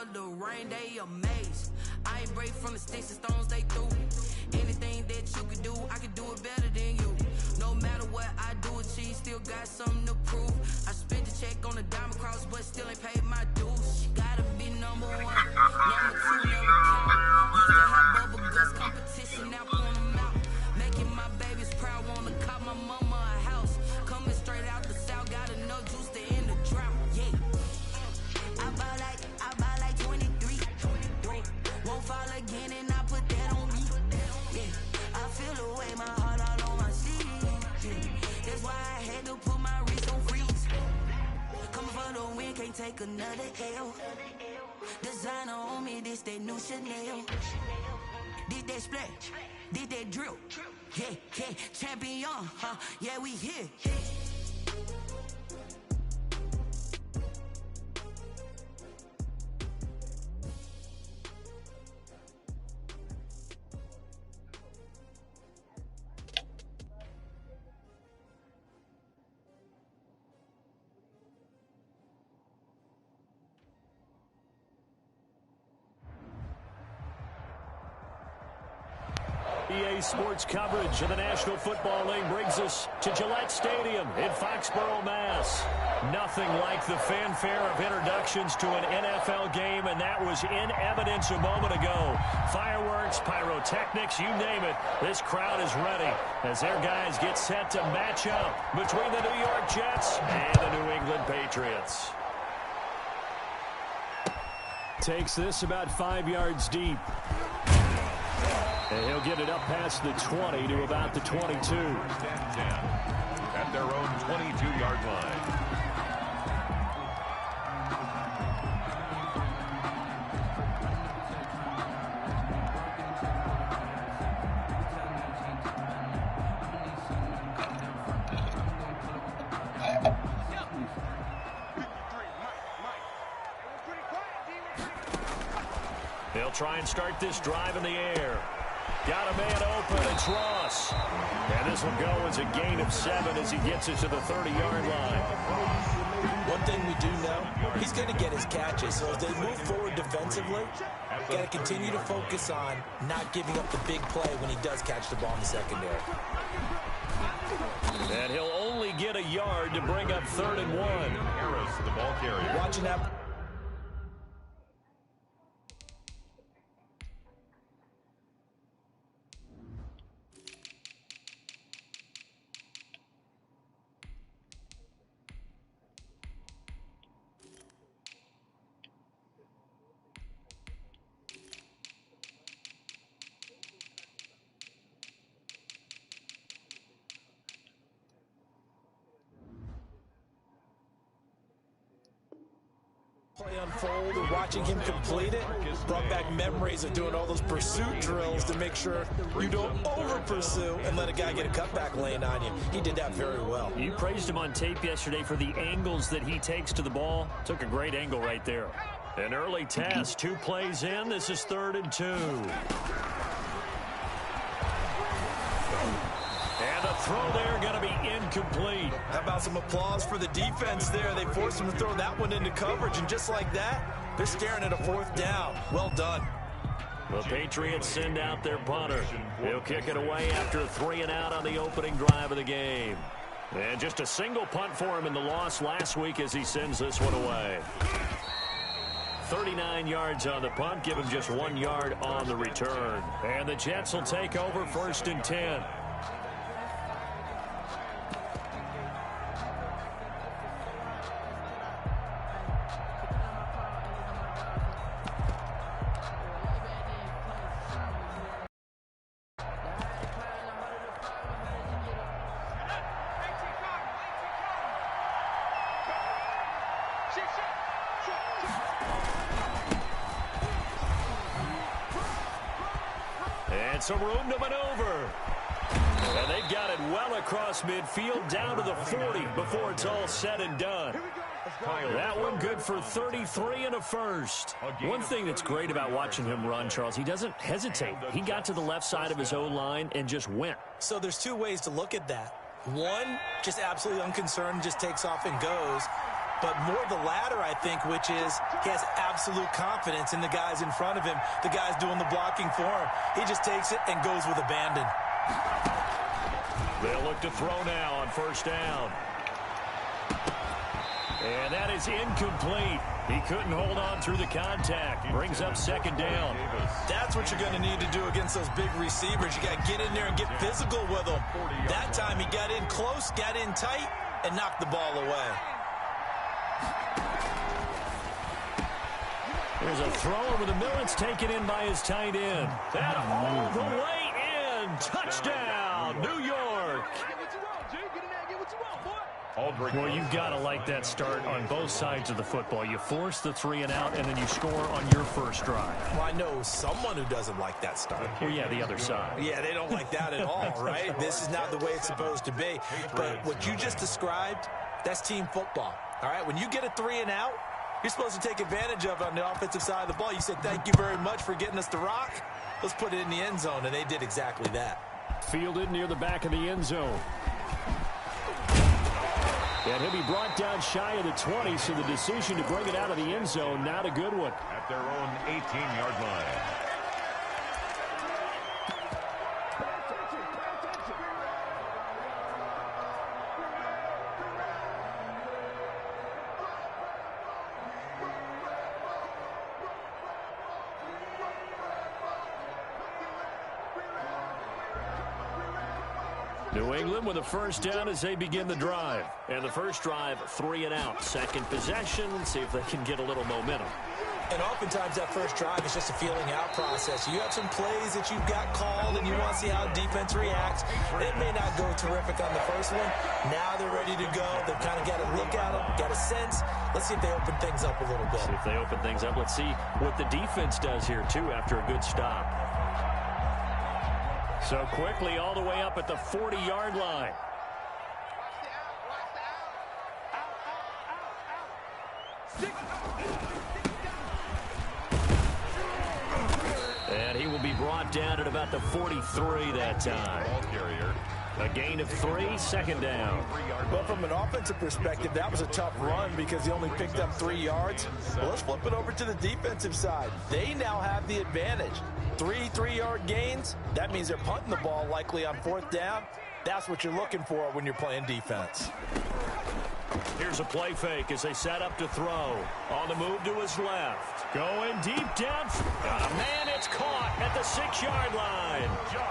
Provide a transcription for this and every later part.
of the rain, they amazed. I ain't break from the sticks and stones they threw. Anything that you could do, I could do it better than you. No matter what I do, achieve, still got something to prove. I spent the check on the diamond cross, but still ain't paid my dues. She gotta be number one, number two, never count. Used to have bubble guts competition, now point them out. Making my babies proud, wanna cop my mama a house. Coming straight out the south, got enough juice to end the drought. Yeah, I buy like 23. Won't fall again, and I put that on me. Yeah, I feel the way, my heart all on my sleeve. Yeah, that's why I had to put my wrist on freeze. Coming for the win, can't take another L. Designer on me, this that new Chanel. Did that splash, did that drill. Yeah, yeah, champion, huh? Yeah, we here. EA Sports coverage of the National Football League brings us to Gillette Stadium in Foxborough, Mass. Nothing like the fanfare of introductions to an NFL game, and that was in evidence a moment ago. Fireworks, pyrotechnics, you name it. This crowd is ready as their guys get set to match up between the New York Jets and the New England Patriots. Takes this about 5 yards deep. And he'll get it up past the 20 to about the 22. At their own 22-yard line. They'll try and start this drive in the air. Got a man open, it's Ross. And this will go as a gain of 7 as he gets it to the 30-yard line. One thing we do know, he's going to get his catches. So as they move forward defensively, got to continue to focus on not giving up the big play when he does catch the ball in the secondary. And he'll only get a yard to bring up 3rd and 1. Harris, the ball carrier. Watching that. Play unfold and watching him complete it brought back memories of doing all those pursuit drills to make sure you don't over pursue and let a guy get a cutback lane on you. He did that very well. You praised him on tape yesterday for the angles that he takes to the ball. Took a great angle right there. An early test, 2 plays in. This is 3rd and 2. And the throw there going to be incomplete. How about some applause for the defense there? They forced him to throw that one into coverage, and just like that, they're staring at a 4th down. Well done. The Patriots send out their punter. He'll kick it away after a 3-and-out on the opening drive of the game. And just a single punt for him in the loss last week as he sends this one away. 39 yards on the punt, give him just 1 yard on the return. And the Jets will take over 1st and 10. And some room to maneuver. And they've got it well across midfield down to the 40 before it's all said and done. That one good for 33 and a first. One thing that's great about watching him run, Charles, he doesn't hesitate. He got to the left side of his own line and just went. So there's 2 ways to look at that. One, just absolutely unconcerned, just takes off and goes. but more the latter, I think, which is he has absolute confidence in the guys in front of him, the guys doing the blocking for him. He just takes it and goes with abandon. They'll look to throw now on first down. And that is incomplete. He couldn't hold on through the contact. Brings up second down. That's what you're going to need to do against those big receivers. You got to get in there and get physical with them. That time he got in close, got in tight, and knocked the ball away. There's a throw over the middle. It's taken in by his tight end. And all the way in. Touchdown, New York. Well, you've got to like that start on both sides of the football. You force the 3 and out, and then you score on your first drive. Well, I know someone who doesn't like that start. Well, yeah, the other side. Yeah, they don't like that at all, right? This is not the way it's supposed to be. But what you just described, that's team football, all right? When you get a 3 and out, you're supposed to take advantage of it on the offensive side of the ball. You said, thank you very much for getting us the rock. Let's put it in the end zone, and they did exactly that. Fielded near the back of the end zone. And he'll be brought down shy of the 20, so the decision to bring it out of the end zone, not a good one. At their own 18-yard line. New England with a first down as they begin the drive. And the first drive, 3 and out. Second possession, see if they can get a little momentum. And oftentimes that first drive is just a feeling out process. You have some plays that you've got called and you want to see how defense reacts. It may not go terrific on the first one. Now they're ready to go. They've kind of got a look at them, got a sense. Let's see if they open things up a little bit. See if they open things up. Let's see what the defense does here, too, after a good stop. So quickly all the way up at the 40-yard line. And he will be brought down at about the 43 that time. Ball carrier. A gain of 3, second down. Well, from an offensive perspective, that was a tough run because he only picked up 3 yards. Well, let's flip it over to the defensive side. They now have the advantage. 3 3-yard gains. That means they're punting the ball likely on fourth down. That's what you're looking for when you're playing defense. Here's a play fake as they set up to throw. On the move to his left. Going deep down. Man, it's caught at the 6-yard line.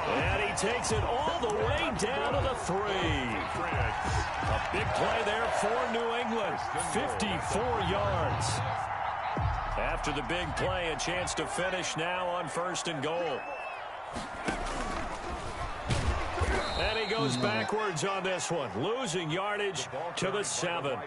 And he takes it all the way down to the 3. A big play there for New England. 54 yards. After the big play, a chance to finish now on first and goal. And he goes backwards on this one, losing yardage to the 7.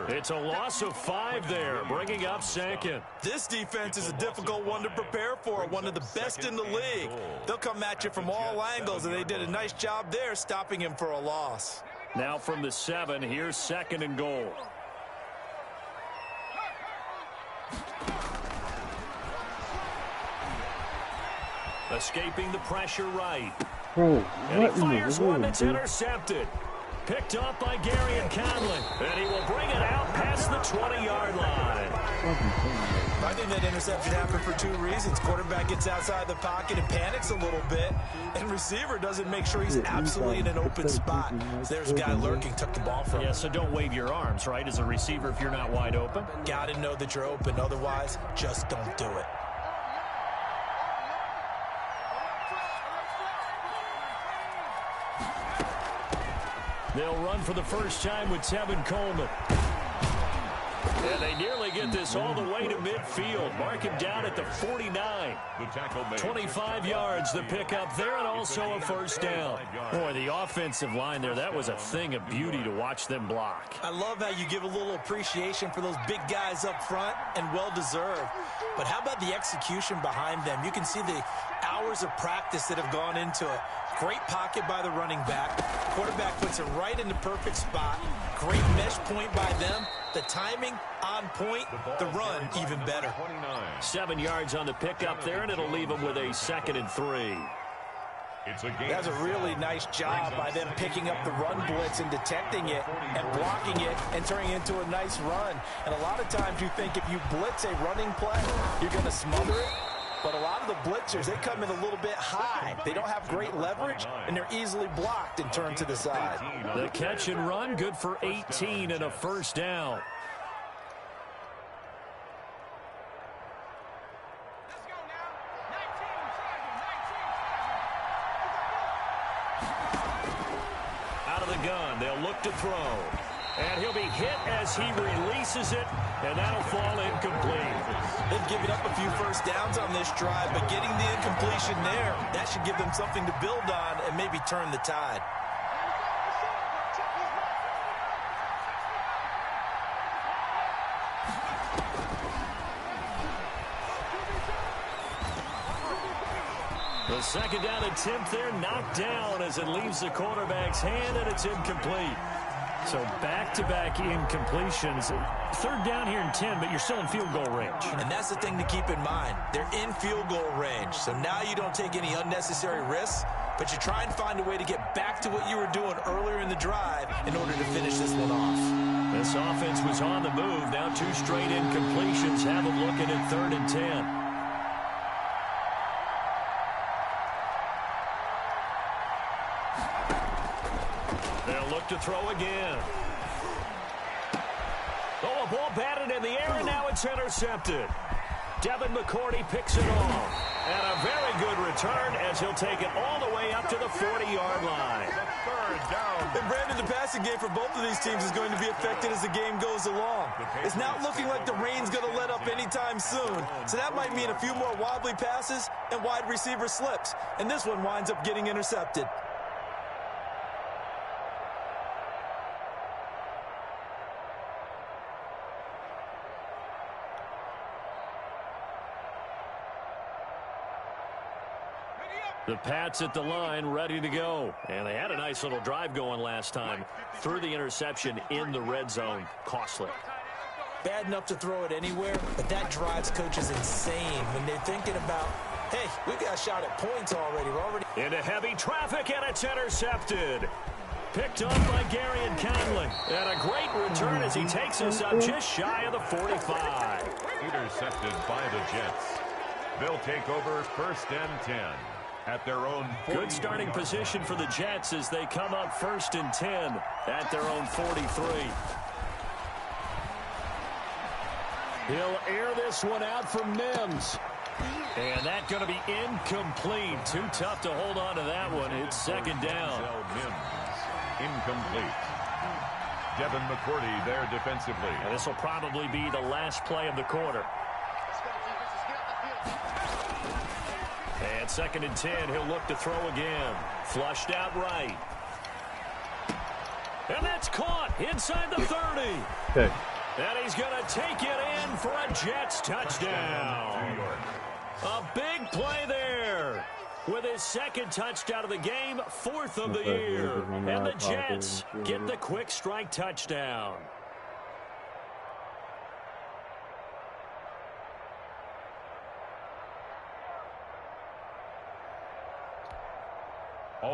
It's a loss of 5 there, bringing up second. This defense is a difficult one to prepare for, one of the best in the league. They'll come at you from all angles, and they did a nice job there stopping him for a loss. Now from the 7, here's second and goal. Escaping the pressure right. Bro, And he fires one that's intercepted. Picked up by Gary and Conlon. And he will bring it out past the 20-yard line. I think that interception happened for 2 reasons. Quarterback gets outside the pocket and panics a little bit. And receiver doesn't make sure he's absolutely in an open spot. So there's a guy lurking, took the ball from him. Yeah, so don't wave your arms, right, as a receiver if you're not wide open. Got to know that you're open. Otherwise, just don't do it. They'll run for the first time with Tevin Coleman. And they nearly get this all the way to midfield. Mark him down at the 49. 25 yards the pickup there, and also a first down. Boy, the offensive line there, that was a thing of beauty to watch them block. I love how you give a little appreciation for those big guys up front, and well-deserved. But how about the execution behind them? You can see the hours of practice that have gone into it. Great pocket by the running back. Quarterback puts it right in the perfect spot. Great mesh point by them. The timing on point. The run even better. 7 yards on the pickup there, and it'll leave them with a 2nd and 3. That's a really nice job by them picking up the run blitz and detecting it and blocking it and turning it into a nice run. And a lot of times you think if you blitz a running play, you're going to smother it. But a lot of the blitzers, they come in a little bit high. They don't have great leverage, and they're easily blocked and turned to the side. The catch and run, good for 18 and a first down. Out of the gun, they'll look to throw. And he'll be hit as he releases it, and that'll fall incomplete. They've given up a few first downs on this drive, but getting the incompletion there, that should give them something to build on and maybe turn the tide. The second down attempt there knocked down as it leaves the quarterback's hand, and it's incomplete. So back-to-back incompletions. Third down here and 10, but you're still in field goal range. And that's the thing to keep in mind. They're in field goal range. So now you don't take any unnecessary risks, but you try and find a way to get back to what you were doing earlier in the drive in order to finish this one off. This offense was on the move. Now two straight incompletions have them looking at 3rd and 10. To throw again. Oh, a ball batted in the air, and now it's intercepted. Devin McCourty picks it off. And a very good return as he'll take it all the way up to the 40-yard line. Third down. And Brandon, the passing game for both of these teams is going to be affected as the game goes along. It's not looking like the rain's going to let up anytime soon. So that might mean a few more wobbly passes and wide receiver slips. And this one winds up getting intercepted. The Pats at the line, ready to go. And they had a nice little drive going last time. Threw the interception in the red zone. Costly. Bad enough to throw it anywhere, but that drives coaches insane when they're thinking about, hey, we've got a shot at points already. We're already into heavy traffic, and it's intercepted. Picked up by Gary and Conley. And a great return as he takes us up just shy of the 45. Intercepted by the Jets. They'll take over 1st and 10. At their own 40. Good starting position for the Jets as they come up 1st and 10 at their own 43. He'll air this one out for Mims. And that's going to be incomplete. Too tough to hold on to that one. It's 2nd down. Mims, incomplete. Devin McCourty there defensively. And this will probably be the last play of the quarter. And 2nd and 10, he'll look to throw again. Flushed out right. And that's caught inside the 30. Okay. And he's going to take it in for a Jets touchdown. A big play there. With his 2nd touchdown of the game, 4th of the year. And the Jets get the quick strike touchdown.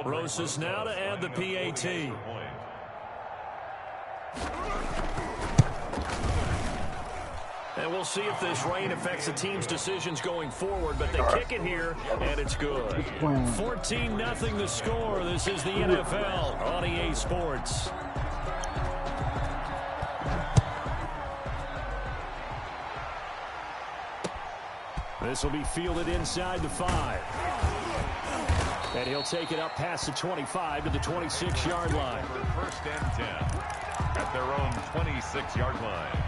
Rosas now to add the PAT. And we'll see if this rain affects the team's decisions going forward, but they kick it here, and it's good. 14-0 the score. This is the NFL on EA Sports. This will be fielded inside the 5. And he'll take it up past the 25 to the 26-yard line. For 1st and 10 at their own 26-yard line.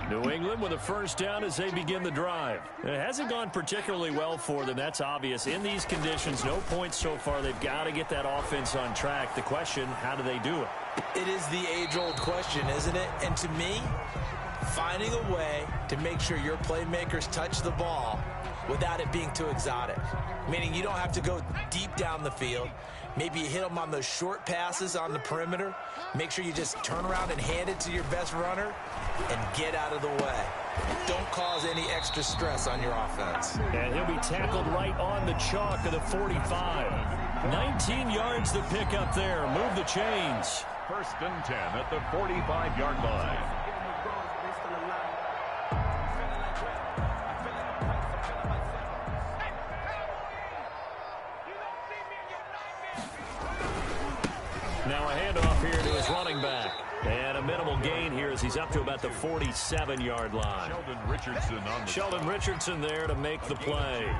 New England with a 1st down as they begin the drive. It hasn't gone particularly well for them. That's obvious. In these conditions, no points so far. They've got to get that offense on track. The question, how do they do it? It is the age-old question, isn't it? And to me, finding a way to make sure your playmakers touch the ball without it being too exotic. Meaning you don't have to go deep down the field. Maybe you hit them on those short passes on the perimeter. Make sure you just turn around and hand it to your best runner and get out of the way. Don't cause any extra stress on your offense. And he'll be tackled right on the chalk of the 45. 19 yards to pick up there. Move the chains. 1st and 10 at the 45-yard line. Now a handoff here to his running back. And a minimal gain here as he's up to about the 47-yard line. Sheldon Richardson there to make the play.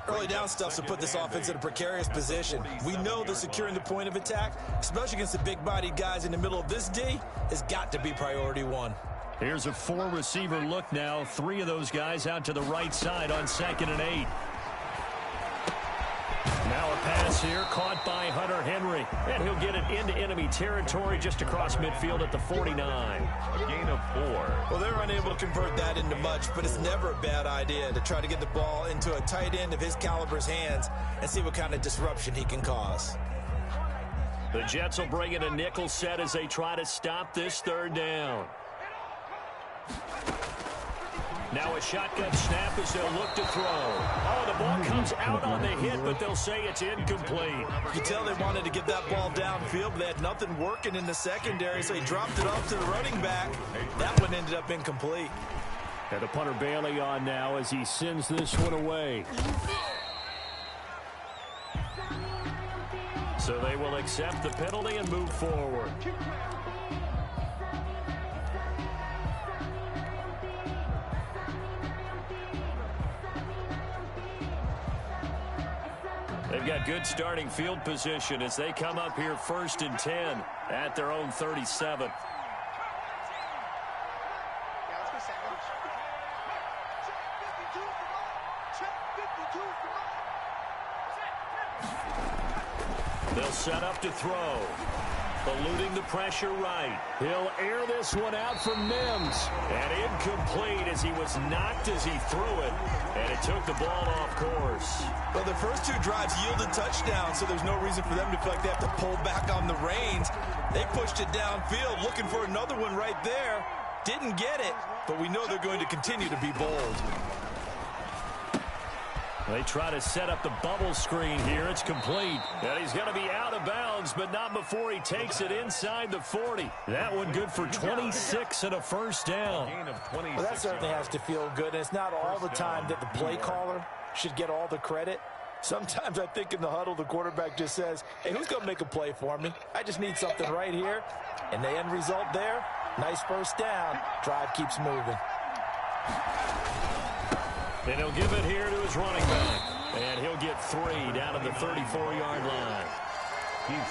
Early down stuff to put this offense in a precarious position. We know that securing the point of attack, especially against the big-bodied guys in the middle of this D, has got to be priority one. Here's a 4-receiver look now. 3 of those guys out to the right side on 2nd and 8. Now a pass here caught by Hunter Henry. And he'll get it into enemy territory just across midfield at the 49. A gain of 4. Well, they're unable to convert that into much, but it's never a bad idea to try to get the ball into a tight end of his caliber's hands and see what kind of disruption he can cause. The Jets will bring in a nickel set as they try to stop this 3rd down. Now a shotgun snap as they'll look to throw. Oh, the ball comes out on the hit, but they'll say it's incomplete. You can tell they wanted to get that ball downfield, but they had nothing working in the secondary, so he dropped it off to the running back. That one ended up incomplete. And the punter Bailey on now as he sends this one away. So they will accept the penalty and move forward. They've got good starting field position as they come up here 1st and 10 at their own 37. They'll set up to throw. Eluding the pressure right. He'll air this one out for Mims. And incomplete as he was knocked as he threw it. And it took the ball off course. Well, the first 2 drives yielded touchdowns, so there's no reason for them to feel like they have to pull back on the reins. They pushed it downfield, looking for another one right there. Didn't get it, but we know they're going to continue to be bold. They try to set up the bubble screen here. It's complete. And he's going to be out of bounds, but not before he takes it inside the 40. That one good for 26 and a 1st down. Well, that certainly has to feel good. And it's not all the time that the play caller should get all the credit. Sometimes I think in the huddle, the quarterback just says, hey, who's going to make a play for me? I just need something right here. And the end result there, nice 1st down. Drive keeps moving. And he'll give it here to his running back. And he'll get 3 down to the 34-yard line.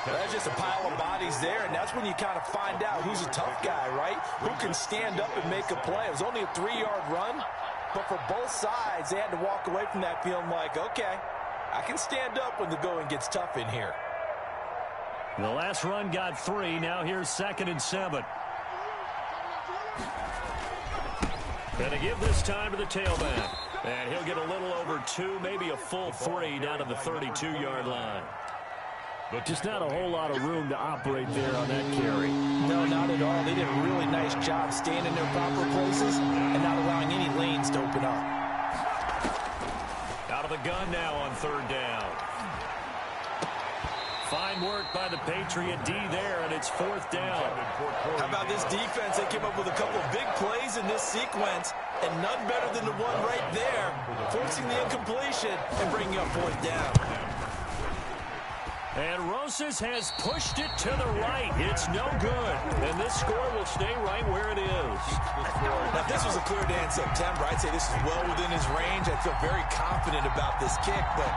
That's just a pile of bodies there, and that's when you kind of find out who's a tough guy, right? Who can stand up and make a play. It was only a 3-yard run, but for both sides, they had to walk away from that feeling like, okay, I can stand up when the going gets tough in here. The last run got 3. Now here's 2nd and 7. And to give this time to the tailback. And he'll get a little over 2, maybe a full 3 down to the 32-yard line. But just not a whole lot of room to operate there on that carry. No, not at all. They did a really nice job staying in their proper places and not allowing any lanes to open up. Out of the gun now on 3rd down. Fine work by the Patriot D there, and it's 4th down. How about this defense? They came up with a couple of big plays in this sequence, and none better than the one right there, forcing the incompletion and bringing up 4th down. And Rosas has pushed it to the right. It's no good. And this score will stay right where it is. Now, if this was a clear day in September, I'd say this is well within his range. I feel very confident about this kick, but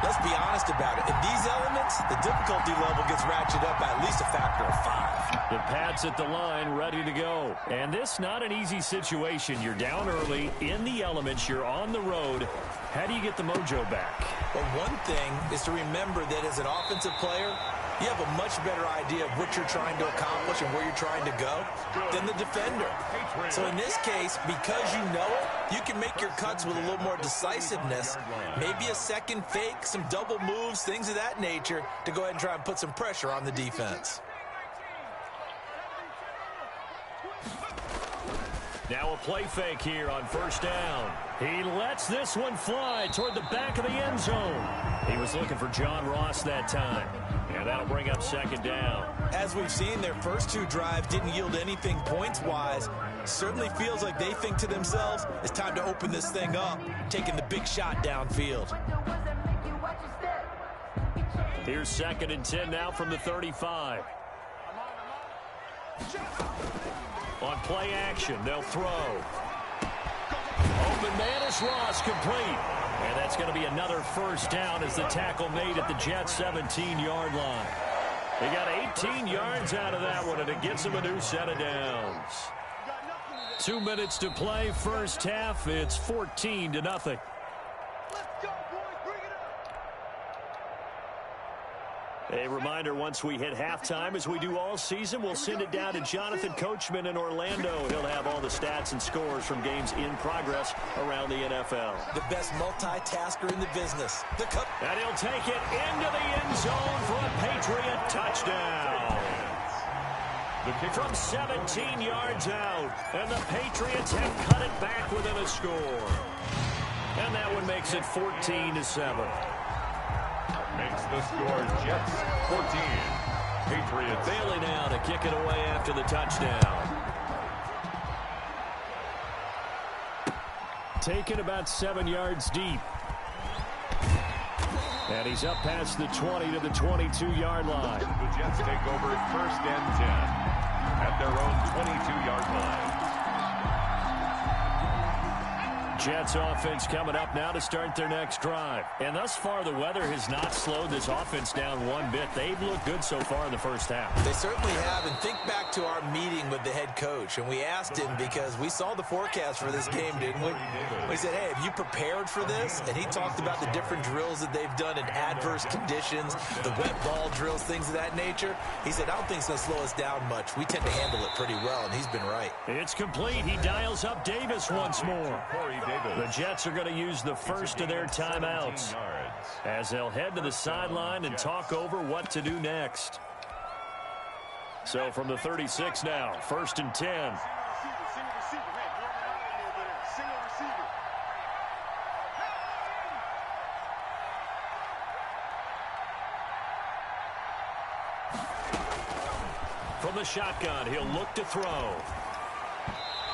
let's be honest about it. In these elements, the difficulty level gets ratcheted up by at least a factor of 5. The Pats at the line, ready to go. And this not an easy situation. You're down early, in the elements, you're on the road. How do you get the mojo back? Well, one thing is to remember that as an offensive player, You have a much better idea of what you're trying to accomplish and where you're trying to go than the defender. So in this case, because you know it, you can make your cuts with a little more decisiveness, maybe a second fake, some double moves, things of that nature, to go ahead and try and put some pressure on the defense. Now a play fake here on first down. He lets this one fly toward the back of the end zone. He was looking for John Ross that time. And that'll bring up second down. As we've seen, their first two drives didn't yield anything points-wise. Certainly feels like they think to themselves, it's time to open this thing up, taking the big shot downfield. Here's 2nd and 10 now from the 35. On play action, they'll throw. Open man is Ross, complete. And that's going to be another first down as the tackle made at the Jets' 17-yard line. They got 18 yards out of that one, and it gets them a new set of downs. 2 minutes to play, first half. It's 14-0. A reminder, once we hit halftime, as we do all season, we'll send it down to Jonathan Coachman in Orlando. He'll have all the stats and scores from games in progress around the NFL. The best multitasker in the business. And he'll take it into the end zone for a Patriot touchdown. From 17 yards out, and the Patriots have cut it back within a score. And that one makes it 14-7. Makes the score Jets 14. Patriots. Bailey now to kick it away after the touchdown. Taken about 7 yards deep. And he's up past the 20 to the 22-yard line. The Jets take over 1st and 10 at their own 22-yard line. Jets offense coming up now to start their next drive. And thus far, the weather has not slowed this offense down one bit. They've looked good so far in the first half. They certainly have. And think back to our meeting with the head coach. And we asked him, because we saw the forecast for this game, didn't we? We said, hey, have you prepared for this? And he talked about the different drills that they've done in adverse conditions, the wet ball drills, things of that nature. He said, I don't think it's going to slow us down much. We tend to handle it pretty well, and he's been right. It's complete. He dials up Davis once more. The Jets are going to use the first of their timeouts as they'll head to the sideline and talk over what to do next. So from the 36 now, 1st and 10. From the shotgun, he'll look to throw.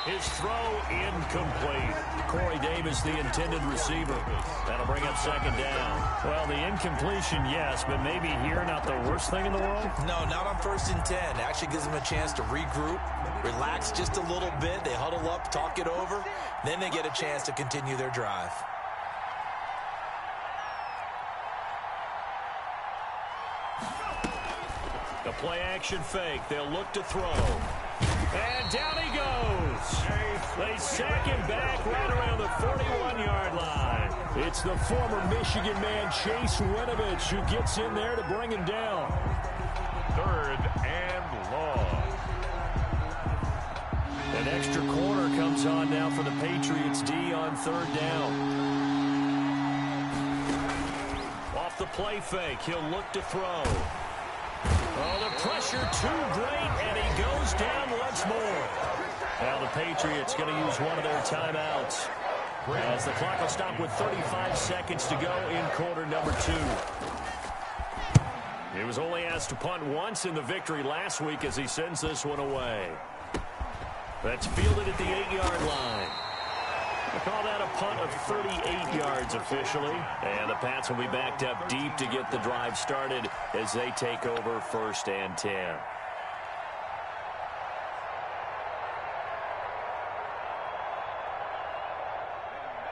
His throw incomplete. Corey Davis, the intended receiver. That'll bring up 2nd down. Well, the incompletion, yes, but maybe here not the worst thing in the world? No, not on 1st and 10. Actually gives them a chance to regroup, relax just a little bit. They huddle up, talk it over. Then they get a chance to continue their drive. The play action fake. They'll look to throw. And down he goes. They sack him back right around the 41-yard line. It's the former Michigan man, Chase Winovich, who gets in there to bring him down. 3rd and long. An extra corner comes on now for the Patriots D on 3rd down. Off the play fake, he'll look to throw. Oh, the pressure too great, and he goes down once more. Now the Patriots going to use one of their timeouts as the clock will stop with 35 seconds to go in quarter number 2. He was only asked to punt once in the victory last week as he sends this one away. That's fielded at the 8-yard line. We'll call that a punt of 38 yards officially. And the Pats will be backed up deep to get the drive started as they take over 1st and 10.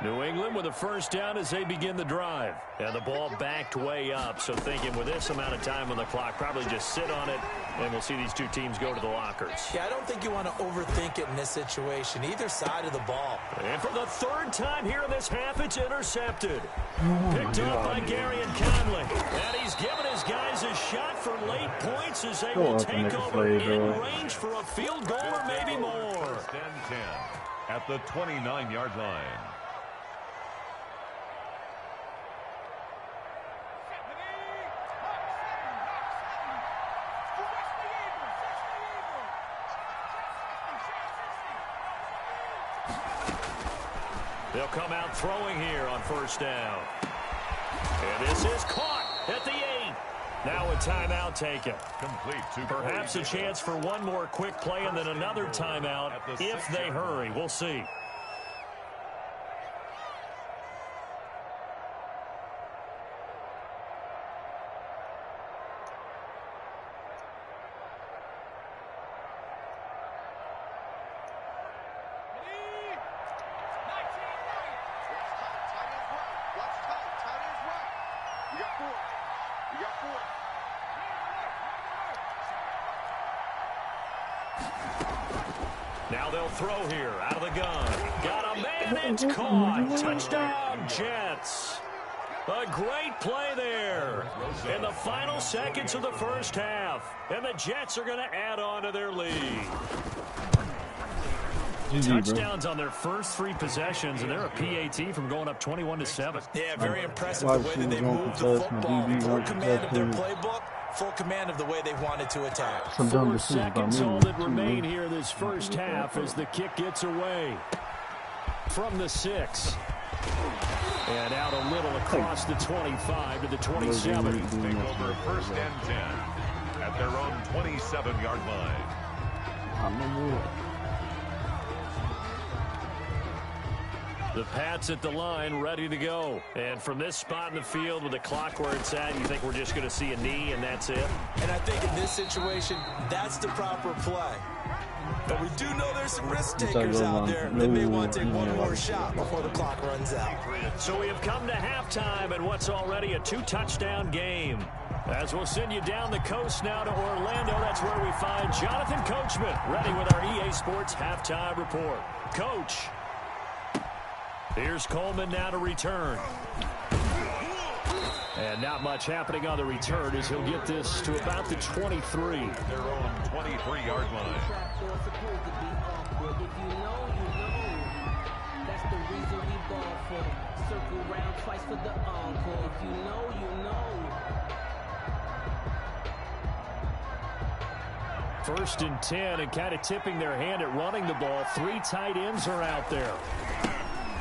New England with a first down as they begin the drive. And the ball backed way up. So thinking with this amount of time on the clock, probably just sit on it, and we'll see these two teams go to the lockers. Yeah, I don't think you want to overthink it in this situation, either side of the ball. And for the third time here in this half, it's intercepted. Picked up by Gary and Conley. And he's given his guys a shot for late points as they will take over in range for a field goal or maybe more. First and 10 at the 29-yard line. They'll come out throwing here on first down. And this is caught at the 8. Now a timeout taken. Complete to Perhaps a chance for one more quick play and then another timeout if they hurry. We'll see. Now they'll throw here out of the gun. Got a man, it's caught. Touchdown, Jets. A great play there in the final seconds of the first half. And the Jets are going to add on to their lead. Touchdowns on their first 3 possessions, and they're a PAT from going up 21-7. Yeah, very impressive the way that they moved the football. Full command of their playbook, full command of the way they wanted to attack. 4 seconds all that remain here this first half as the kick gets away from the 6. And out a little across the 25 to the 27. Take over first and 10 at their own 27-yard line. The Pats at the line, ready to go. And from this spot in the field with the clock where it's at, you think we're just going to see a knee and that's it? And I think in this situation, that's the proper play. But we do know there's some risk takers out there that may want to take one more shot before the clock runs out. So we have come to halftime and what's already a 2-touchdown game. As we'll send you down the coast now to Orlando, that's where we find Jonathan Coachman ready with our EA Sports Halftime Report. Coach. Here's Coleman now to return. And not much happening on the return as he'll get this to about the 23. Their own 23-yard line. That's the reason we ball for. Circle round twice for the encore. If you know, you know. First and 10 and kind of tipping their hand at running the ball. 3 tight ends are out there.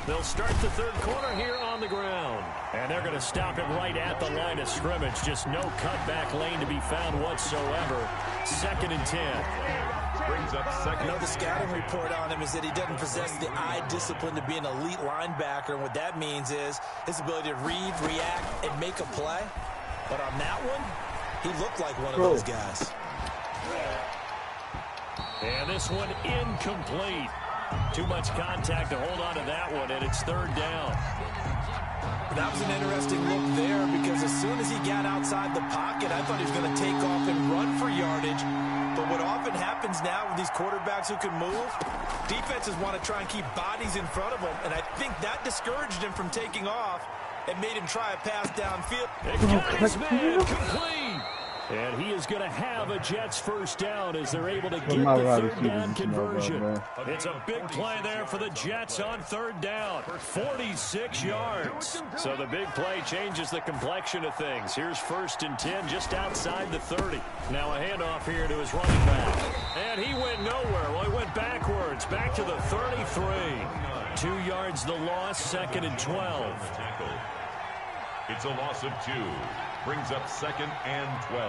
They'll start the third quarter here on the ground. And they're going to stop it right at the line of scrimmage. Just no cutback lane to be found whatsoever. 2nd and 10. Brings up second. The scouting report on him is that he doesn't possess the eye discipline to be an elite linebacker. And what that means is his ability to read, react, and make a play. But on that one, he looked like one of those guys. And this one incomplete. Too much contact to hold on to that one, and it's 3rd down. That was an interesting look there because as soon as he got outside the pocket, I thought he was going to take off and run for yardage. But what often happens now with these quarterbacks who can move, defenses want to try and keep bodies in front of them, and I think that discouraged him from taking off and made him try a pass downfield. It got his man complete. And he is going to have a Jets first down as they're able to get the 3rd down conversion. It's a big play there for the Jets on 3rd down. 46 yards. So the big play changes the complexion of things. Here's 1st and 10 just outside the 30. Now a handoff here to his running back. And he went nowhere. Well, he went backwards. Back to the 33. 2 yards the loss, 2nd and 12. It's a loss of 2. Brings up 2nd and 12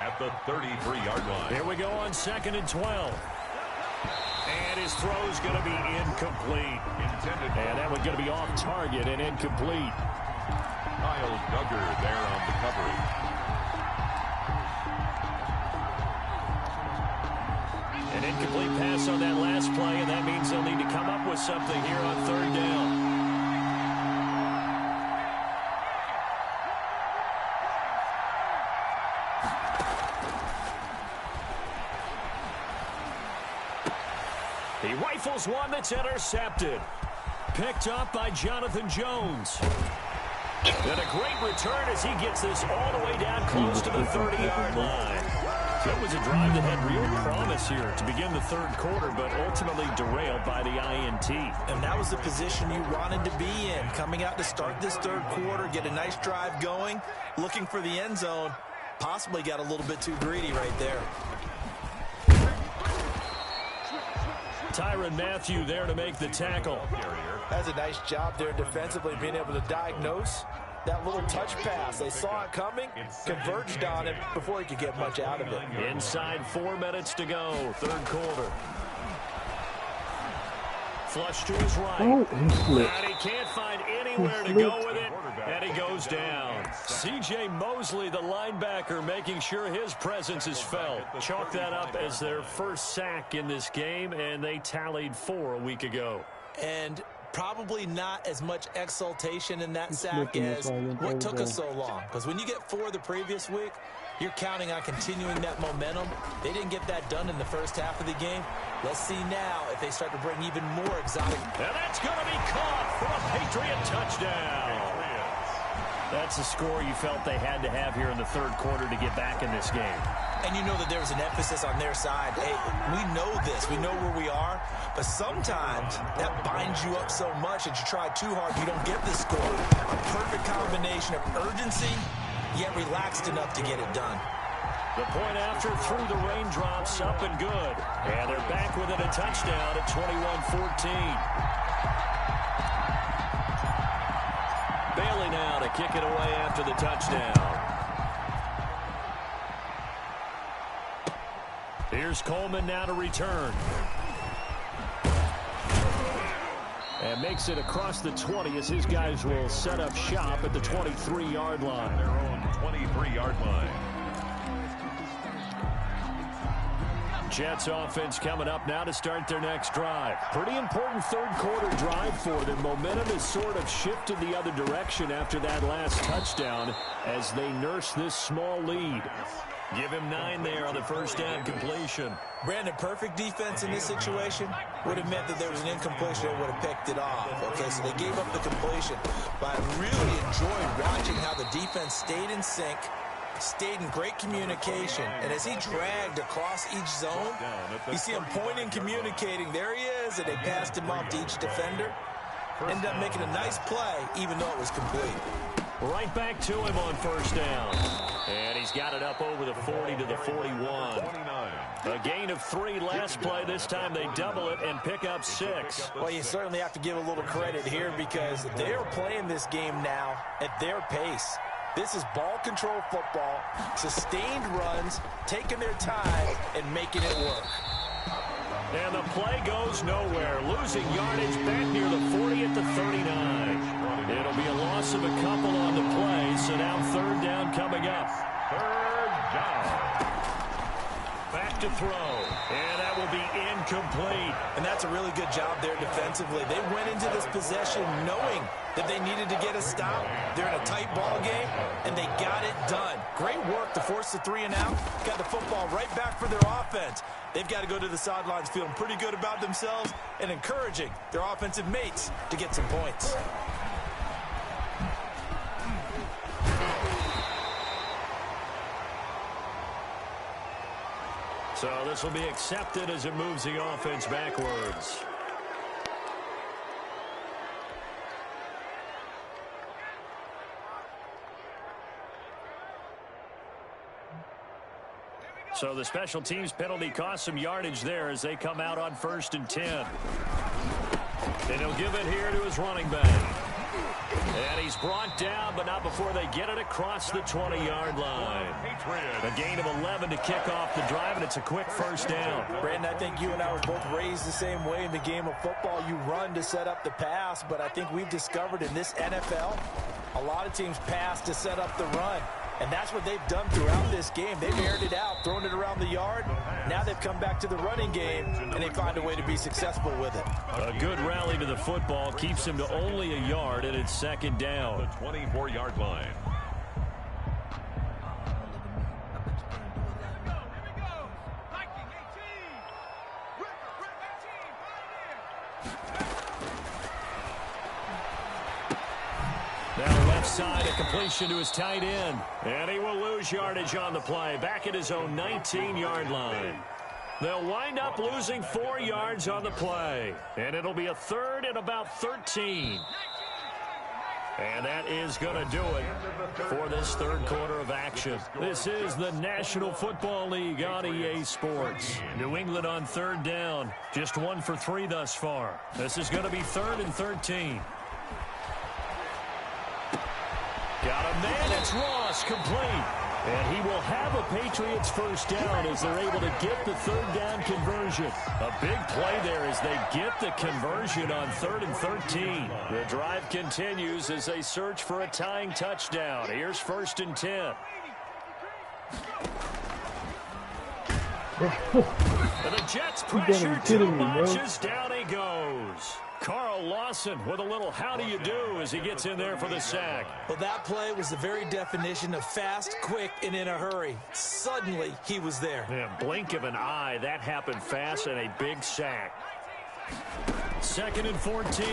at the 33-yard line. Here we go on 2nd and 12. And his throw's going to be incomplete. And that one's going to be off target and incomplete. Kyle Duggar there on the coverage. An incomplete pass on that last play, and that means they'll need to come up with something here on 3rd down. He rifles one that's intercepted. Picked up by Jonathan Jones. And a great return as he gets this all the way down close to the 30-yard line. It was a drive that had real promise here to begin the third quarter, but ultimately derailed by the INT. And that was the position you wanted to be in, coming out to start this third quarter, get a nice drive going, looking for the end zone. Possibly got a little bit too greedy right there. Tyrann Mathieu there to make the tackle. That's a nice job there defensively, being able to diagnose that little touch pass. They saw it coming, converged on it before he could get much out of it. Inside 4 minutes to go, third quarter. Flush to his right. And he can't find anywhere to go with it, and he goes down. C.J. Mosley, the linebacker, making sure his presence is felt. Chalk that up as their first sack in this game, and they tallied 4 a week ago. And probably not as much exultation in that sack as what took us so long. Because when you get 4 the previous week, you're counting on continuing that momentum. They didn't get that done in the first half of the game. Let's see now if they start to bring even more exotic. And that's going to be caught for a Patriot touchdown. That's the score you felt they had to have here in the third quarter to get back in this game. And you know that there was an emphasis on their side. Hey, we know this. We know where we are. But sometimes that binds you up so much that you try too hard, you don't get the score. A perfect combination of urgency, yet relaxed enough to get it done. The point after through the raindrops, up and good. And they're back with it, a touchdown at 21-14. Bailey now to kick it away after the touchdown. Here's Coleman now to return. And makes it across the 20 as his guys will set up shop at the 23-yard line. Their own 23-yard line. Jets offense coming up now to start their next drive. Pretty important third quarter drive for them. Momentum has sort of shifted the other direction after that last touchdown as they nurse this small lead. Give him 9 there on the first down completion. Brandon, perfect defense in this situation would have meant that there was an incompletion that would have picked it off. Okay, so they gave up the completion. But I really enjoyed watching how the defense stayed in sync, stayed in great communication. And as he dragged across each zone, you see him pointing, communicating. There he is, and they passed him off to each defender. Ended up making a nice play, even though it was complete. Right back to him on first down. And he's got it up over the 40 to the 41. A gain of 3 last play. This time they double it and pick up 6. Well, you certainly have to give a little credit here because they're playing this game now at their pace. This is ball control football, sustained runs, taking their time and making it work. And the play goes nowhere. Losing yardage back near the 40 at the 39. It'll be a loss of a couple on the play, so now third down coming up. Third down. Back to throw, and that will be incomplete. And that's a really good job there defensively. They went into this possession knowing that they needed to get a stop. They're in a tight ball game, and they got it done. Great work to force the 3 and out. Got the football right back for their offense. They've got to go to the sidelines feeling pretty good about themselves and encouraging their offensive mates to get some points. So this will be accepted as it moves the offense backwards. So the special teams penalty cost some yardage there as they come out on 1st and 10. And he'll give it here to his running back. And he's brought down, but not before they get it across the 20-yard line. A gain of 11 to kick off the drive, and it's a quick first down. Brandon, I think you and I were both raised the same way in the game of football. You run to set up the pass, but I think we've discovered in this NFL, a lot of teams pass to set up the run. And that's what they've done throughout this game. They've aired it out, thrown it around the yard. Now they've come back to the running game, and they find a way to be successful with it. A good rally to the football keeps him to only a yard, and it's second down. The 24-yard line. left side, a completion to his tight end. And he will lose yardage on the play, back at his own 19-yard line. They'll wind up losing 4 yards on the play. And it'll be a third and about 13. And that is going to do it for this third quarter of action. This is the National Football League on EA Sports. New England on third down. Just 1 for 3 thus far. This is going to be 3rd and 13. Got a man. It's Ross, complete. And he will have a Patriots first down as they're able to get the third down conversion. A big play there as they get the conversion on 3rd and 13. The drive continues as they search for a tying touchdown. Here's 1st and 10. And the Jets pressure 2 bunches. Down he goes. Carl Lawson with a little how do you do as he gets in there for the sack. Well, that play was the very definition of fast, quick, and in a hurry. Suddenly, he was there. Yeah, blink of an eye. That happened fast and a big sack. 2nd and 14.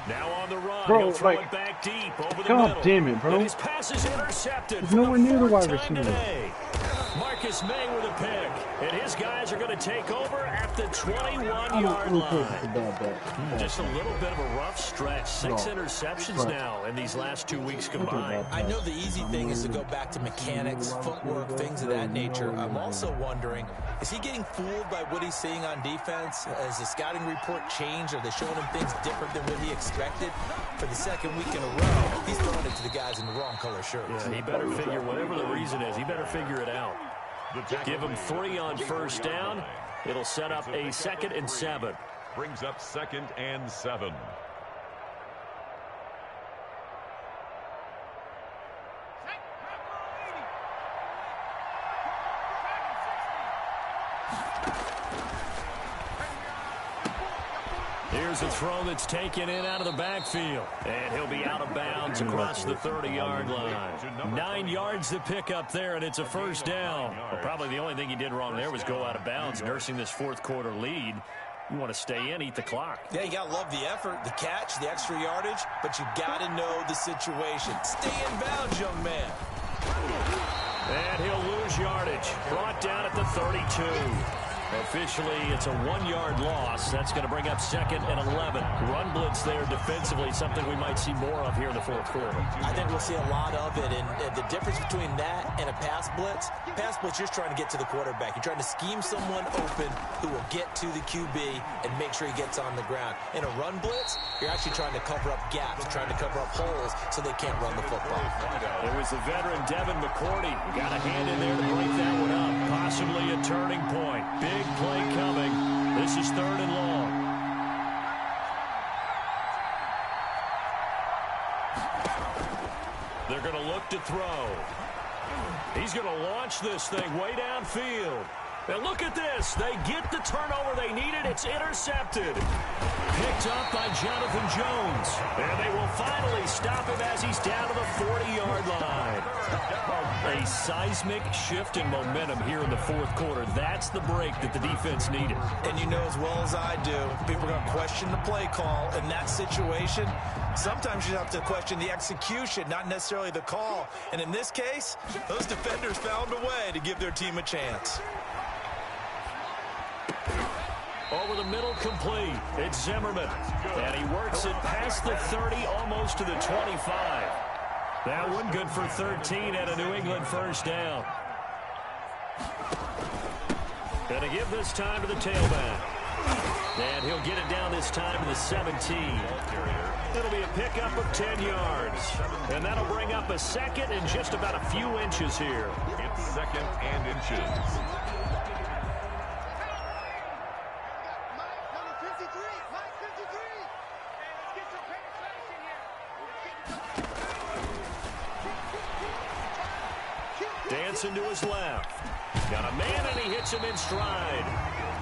Now on the run. Bro, He'll throw like, it back deep over the God middle. damn it, bro. And his pass is intercepted. It's nowhere near the wide receiver. Today. Marcus May with a pick. And his guys are going to take over at the 21-yard line. Just a little bit of a rough stretch. 6 interceptions now in these last 2 weeks combined. I know the easy thing is to go back to mechanics, footwork, things of that nature. I'm also wondering, is he getting fooled by what he's seeing on defense? Has the scouting report changed? Are they showing him things different than what he expected? For the 2nd week in a row, he's throwing it to the guys in the wrong color shirts. Yeah, he better figure, whatever the reason is, he better figure it out. Give him 3 on first down. It'll set up a 2nd and 7. Brings up 2nd and 7. Here's a throw that's taken in out of the backfield. And he'll be out of bounds across the 30-yard line. 9 yards to pick up there, and it's a first down. Well, probably the only thing he did wrong there was go out of bounds, nursing this 4th quarter lead. You want to stay in, eat the clock. Yeah, you got to love the effort, the catch, the extra yardage, but you got to know the situation. Stay in bounds, young man. And he'll lose yardage. Brought down at the 32. Officially, it's a 1-yard loss. That's going to bring up 2nd and 11. Run blitz there defensively, something we might see more of here in the 4th quarter. I think we'll see a lot of it, and the difference between that and a pass blitz, you're trying to get to the quarterback. You're trying to scheme someone open who will get to the QB and make sure he gets on the ground. In a run blitz, you're actually trying to cover up gaps, trying to cover up holes so they can't run the football. It was the veteran Devin McCourty who got a hand in there to break that one up. Possibly a turning point. Big play coming. This is 3rd and long. They're going to look to throw. He's going to launch this thing way downfield. And look at this. They get the turnover they needed. It's intercepted. Picked up by Jonathan Jones. And they will finally stop him as he's down to the 40-yard line. A seismic shift in momentum here in the 4th quarter. That's the break that the defense needed. And you know as well as I do, people are going to question the play call in that situation. Sometimes you have to question the execution, not necessarily the call. And in this case, those defenders found a way to give their team a chance. Over the middle, complete. It's Zimmerman. And he works it past the 30, almost to the 25. That one good for 13 and a New England first down. Going to give this time to the tailback. And he'll get it down this time to the 17. It'll be a pickup of 10 yards. And that'll bring up a 2nd and just about a few inches here. It's 2nd and inches. Dancing to his left. Got a man, and he hits him in stride.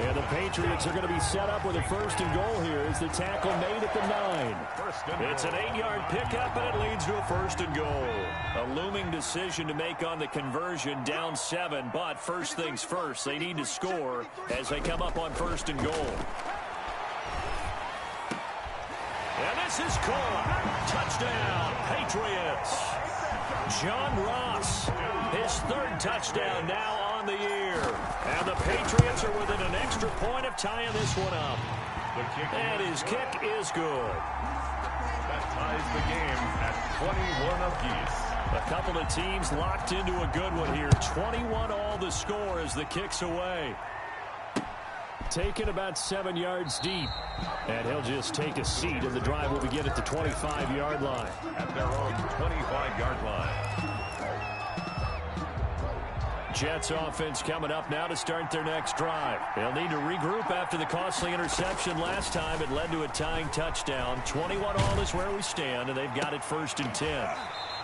And the Patriots are going to be set up with a 1st and goal here as the tackle made at the 9. It's an 8-yard pickup, and it leads to a 1st and goal. A looming decision to make on the conversion, down 7. But first things first, they need to score as they come up on 1st and goal. And this is caught. Touchdown, Patriots. John Ross, his third touchdown now on the year. And the Patriots are within an extra point of tying this one up. And his kick is good. That ties the game at 21 apiece. A couple of teams locked into a good one here. 21 all the score as the kick's away. Taken about 7 yards deep. And he'll just take a seat, and the drive will begin at the 25-yard line. At their own 25-yard line. Jets offense coming up now to start their next drive. They'll need to regroup after the costly interception last time. It led to a tying touchdown. 21 all is where we stand, and they've got it 1st and 10.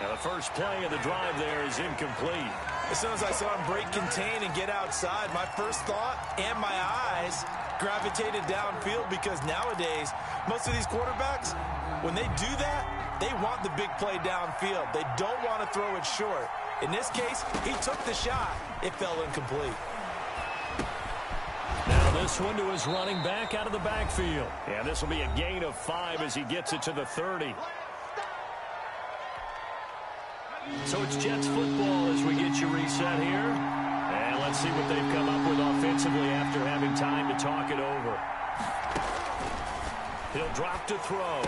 Now the first play of the drive there is incomplete. As soon as I saw him break contain and get outside, my first thought and my eyes gravitated downfield, because nowadays, most of these quarterbacks, when they do that, they want the big play downfield. They don't want to throw it short. In this case, he took the shot. It fell incomplete. Now this one to his running back out of the backfield. And this will be a gain of 5 as he gets it to the 30. So it's Jets football as we get you reset here. And let's see what they've come up with offensively after having time to talk it over. He'll drop to throw.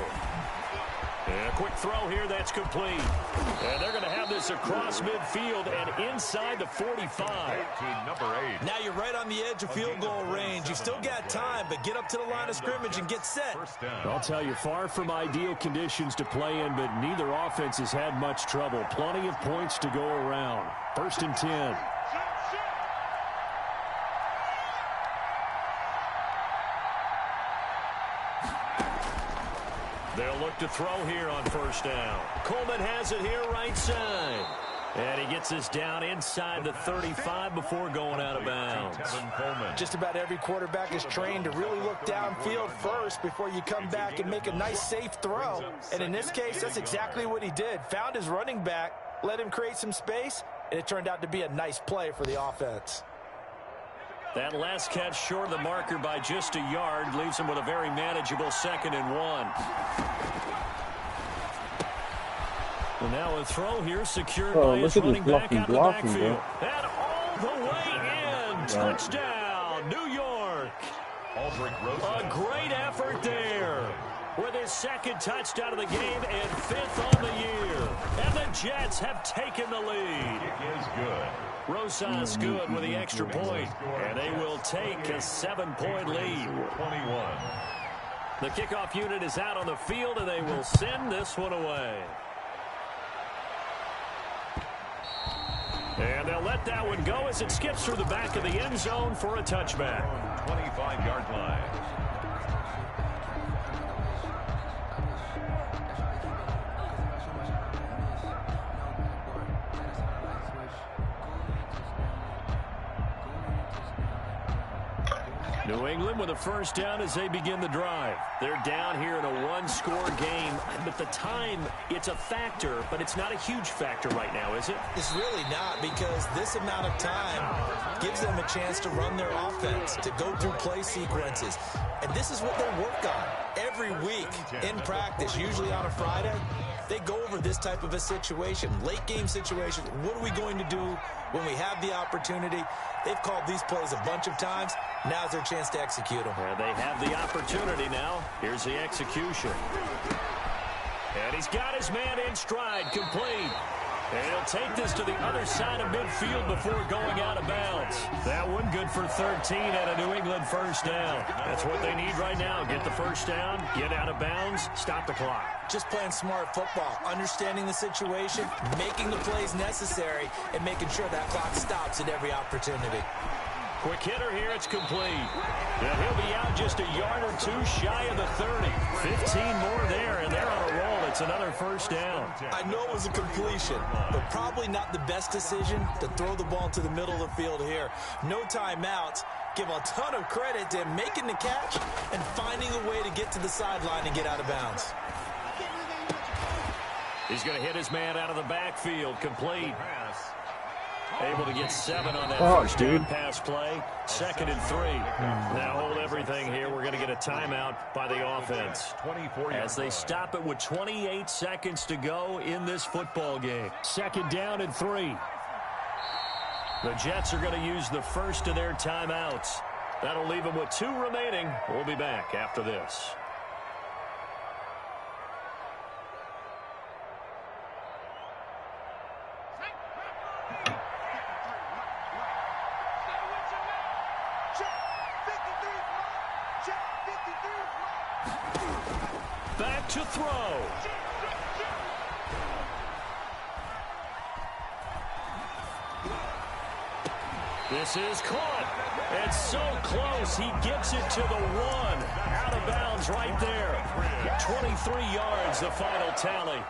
And a quick throw here, that's complete. And they're going to have this across midfield and inside the 45. To number 8. Now you're right on the edge of field goal range. You've still got time, but get up to the line of scrimmage and get set. First down. I'll tell you, far from ideal conditions to play in, but neither offense has had much trouble. Plenty of points to go around. 1st and 10. They'll look to throw here on 1st down. Coleman has it here right side. And he gets this down inside the 35 before going out of bounds. Just about every quarterback is trained to really look downfield first before you come back and make a nice, safe throw. And in this case, that's exactly what he did. Found his running back, let him create some space, and it turned out to be a nice play for the offense. That last catch short of the marker by just a yard leaves him with a very manageable 2nd and 1. And now a throw here secured by his running back out of the backfield. And all the way in. Touchdown, New York. A great effort there. With his 2nd touchdown of the game and 5th on the year. And the Jets have taken the lead. It is good. Rosas good with the extra point. And they will take a 7-point lead. 21. The kickoff unit is out on the field, and they will send this one away. And they'll let that one go as it skips through the back of the end zone for a touchback. 25-yard line. New England with a 1st down as they begin the drive. They're down here in a 1-score game. But the time, it's a factor, but it's not a huge factor right now, is it? It's really not, because this amount of time gives them a chance to run their offense, to go through play sequences. And this is what they work on every week in practice, usually on a Friday. They go over this type of a situation, late game situation. What are we going to do when we have the opportunity? They've called these plays a bunch of times. Now's their chance to execute them. And they have the opportunity now. Here's the execution. And he's got his man in stride, complete. And he'll take this to the other side of midfield before going out of bounds. That one good for 13 at a New England 1st down. That's what they need right now. Get the 1st down, get out of bounds, stop the clock. Just playing smart football, understanding the situation, making the plays necessary, and making sure that clock stops at every opportunity. Quick hitter here, it's complete. And he'll be out just a yard or two shy of the 30. 15 more there, and they're on a roll. It's another 1st down. I know it was a completion, but probably not the best decision to throw the ball to the middle of the field here. No timeouts. Give a ton of credit to him making the catch and finding a way to get to the sideline and get out of bounds. He's going to hit his man out of the backfield, complete. Able to get 7 on that first down pass play. 2nd and 3. Now hold everything here. We're going to get a timeout by the offense as they stop it with 28 seconds to go in this football game. 2nd down and 3. The Jets are going to use the first of their timeouts. That'll leave them with 2 remaining. We'll be back after this. Back to throw. This is caught. It's so close. He gets it to the 1. Out of bounds right there. 23 yards, the final tally.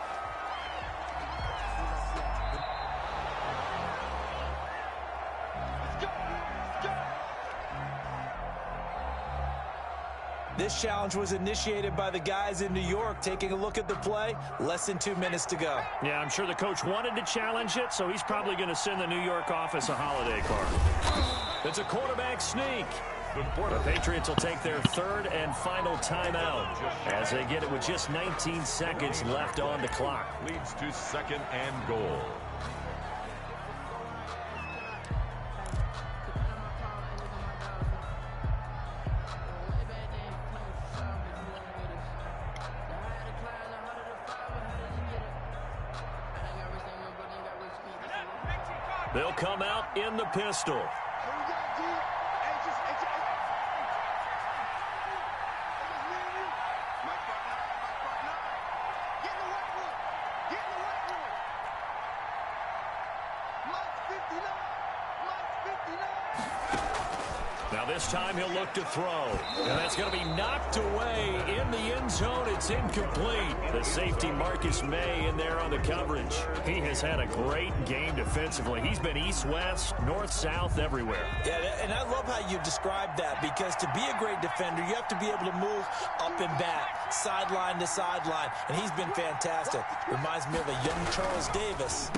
This challenge was initiated by the guys in New York. Taking a look at the play, less than 2 minutes to go. Yeah, I'm sure the coach wanted to challenge it, so he's probably going to send the New York office a holiday card. It's a quarterback sneak. The Patriots will take their 3rd and final timeout as they get it with just 19 seconds left on the clock. Leads to 2nd and goal. They'll come out in the pistol. Now this time he'll look to throw. And that's going to be knocked away in the end zone. It's incomplete. The safety Marcus May in there on the coverage. He has had a great game defensively. He's been east-west, north-south, everywhere. Yeah, and I love how you described that, because to be a great defender, you have to be able to move up and back, sideline to sideline, and he's been fantastic. Reminds me of a young Charles Davis.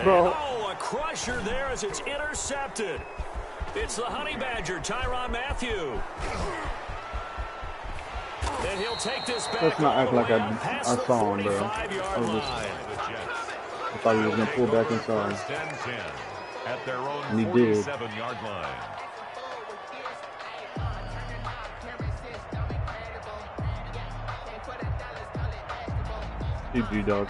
Oh, a crusher there as it's intercepted. It's the Honey Badger, Tyrann Mathieu. And he'll take this back. Let's not act like I saw him, bro. I thought he was going to pull back inside. At their own And he did. 47-yard line. GG, dog.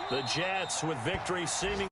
The Jets with victory seeming